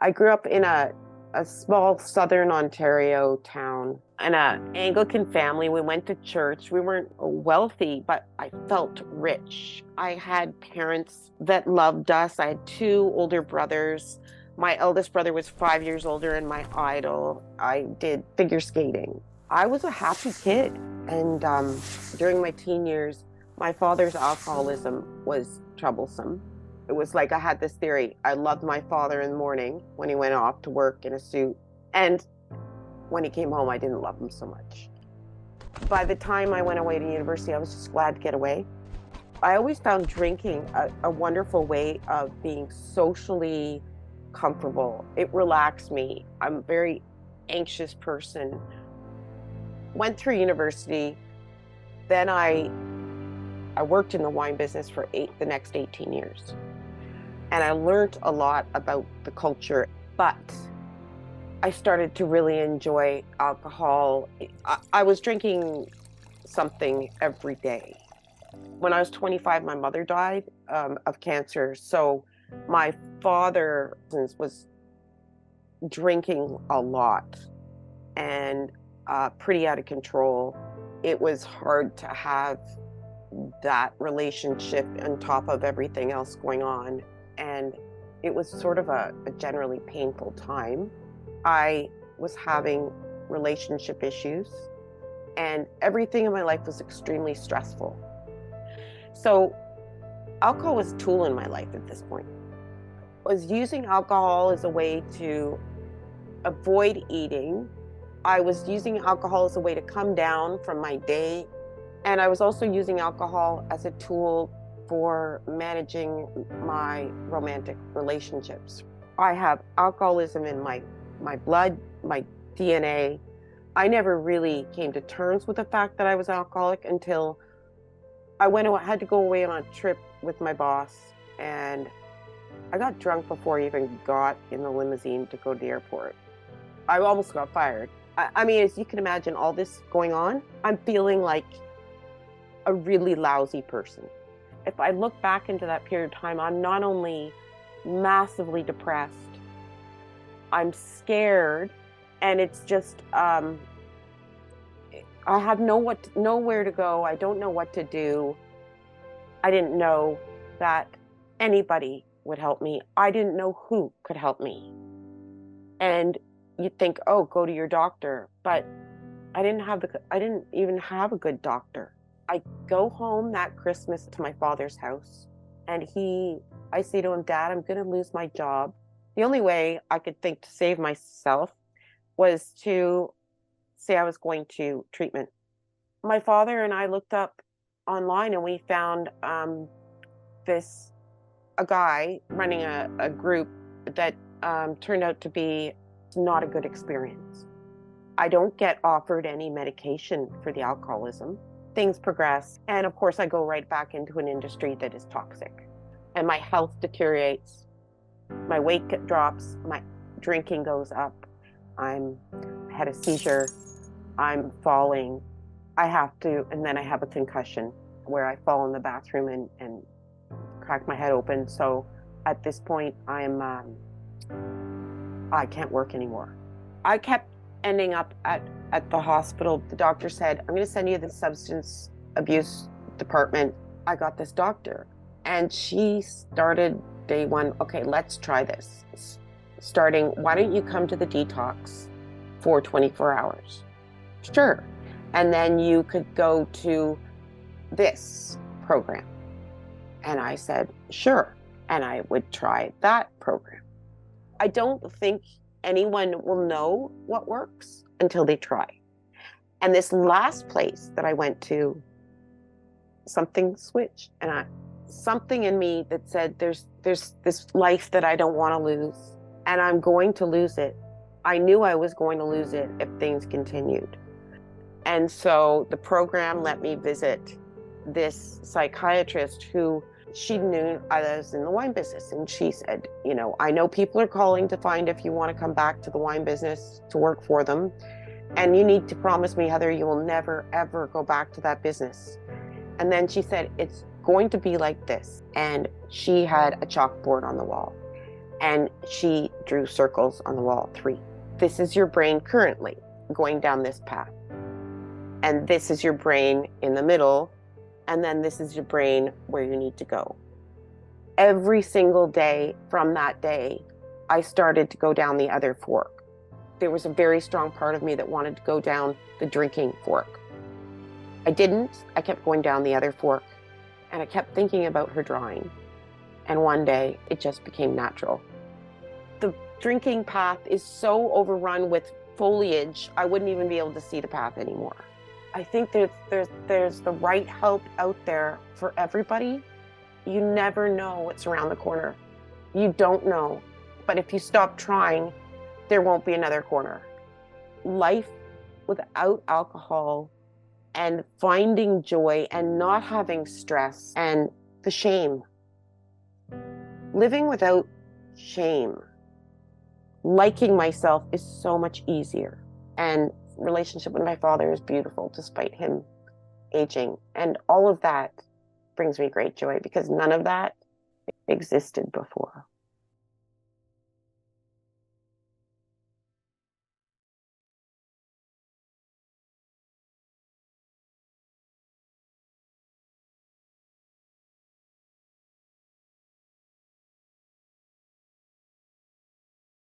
I grew up in a small southern Ontario town in an Anglican family. We went to church. We weren't wealthy, but I felt rich. I had parents that loved us. I had two older brothers. My eldest brother was 5 years older and my idol. I did figure skating. I was a happy kid. And during my teen years, my father's alcoholism was troublesome. It was like I had this theory. I loved my father in the morning when he went off to work in a suit. And when he came home, I didn't love him so much. By the time I went away to university, I was just glad to get away. I always found drinking a wonderful way of being socially comfortable. It relaxed me. I'm a very anxious person. Went through university. Then I worked in the wine business for the next 18 years. And I learned a lot about the culture, but I started to really enjoy alcohol. I was drinking something every day. When I was 25, my mother died of cancer. So my father was drinking a lot and pretty out of control. It was hard to have that relationship on top of everything else going on. And it was sort of a generally painful time. I was having relationship issues and everything in my life was extremely stressful. So alcohol was a tool in my life at this point. I was using alcohol as a way to avoid eating. I was using alcohol as a way to come down from my day. And I was also using alcohol as a tool for managing my romantic relationships. I have alcoholism in my blood, my DNA. I never really came to terms with the fact that I was alcoholic until I had to go away on a trip with my boss, and I got drunk before I even got in the limousine to go to the airport. I almost got fired. I mean, as you can imagine, all this going on, I'm feeling like a really lousy person. If I look back into that period of time, I'm not only massively depressed, I'm scared, and it's just, I have nowhere to go. I don't know what to do. I didn't know that anybody would help me. I didn't know who could help me. And you'd think, oh, go to your doctor. But I didn't even have a good doctor. I go home that Christmas to my father's house, and I say to him, Dad, I'm going to lose my job. The only way I could think to save myself was to say I was going to treatment. My father and I looked up online and we found a guy running a group that turned out to be not a good experience. I don't get offered any medication for the alcoholism. Things progress. And of course, I go right back into an industry that is toxic. And my health deteriorates. My weight drops. My drinking goes up. I had a seizure. I'm falling. And then I have a concussion where I fall in the bathroom and crack my head open. So at this point, I can't work anymore. I kept ending up at the hospital. The doctor said, I'm going to send you to the substance abuse department. I got this doctor, and she started day one, okay, let's try this. Starting, why don't you come to the detox for 24 hours? Sure. And then you could go to this program. And I said, sure. And I would try that program. I don't think anyone will know what works until they try. And this last place that I went to, something switched, and something in me that said, there's this life that I don't want to lose, and I'm going to lose it. I knew I was going to lose it if things continued. And so the program let me visit this psychiatrist who, she knew I was in the wine business, and she said, I know people are calling to find if you want to come back to the wine business to work for them, and you need to promise me, Heather, you will never, ever go back to that business. And then she said, it's going to be like this. And she had a chalkboard on the wall. And she drew circles on the wall, 3. This is your brain currently going down this path. And this is your brain in the middle. And then this is your brain where you need to go. Every single day from that day, I started to go down the other fork. There was a very strong part of me that wanted to go down the drinking fork. I didn't. I kept going down the other fork. And I kept thinking about her drawing. And one day, it just became natural. The drinking path is so overrun with foliage, I wouldn't even be able to see the path anymore. I think there's the right help out there for everybody. You never know what's around the corner. You don't know. But if you stop trying, there won't be another corner. Life without alcohol and finding joy and not having stress and the shame. Living without shame. Liking myself is so much easier. And relationship with my father is beautiful despite him aging. And all of that brings me great joy because none of that existed before.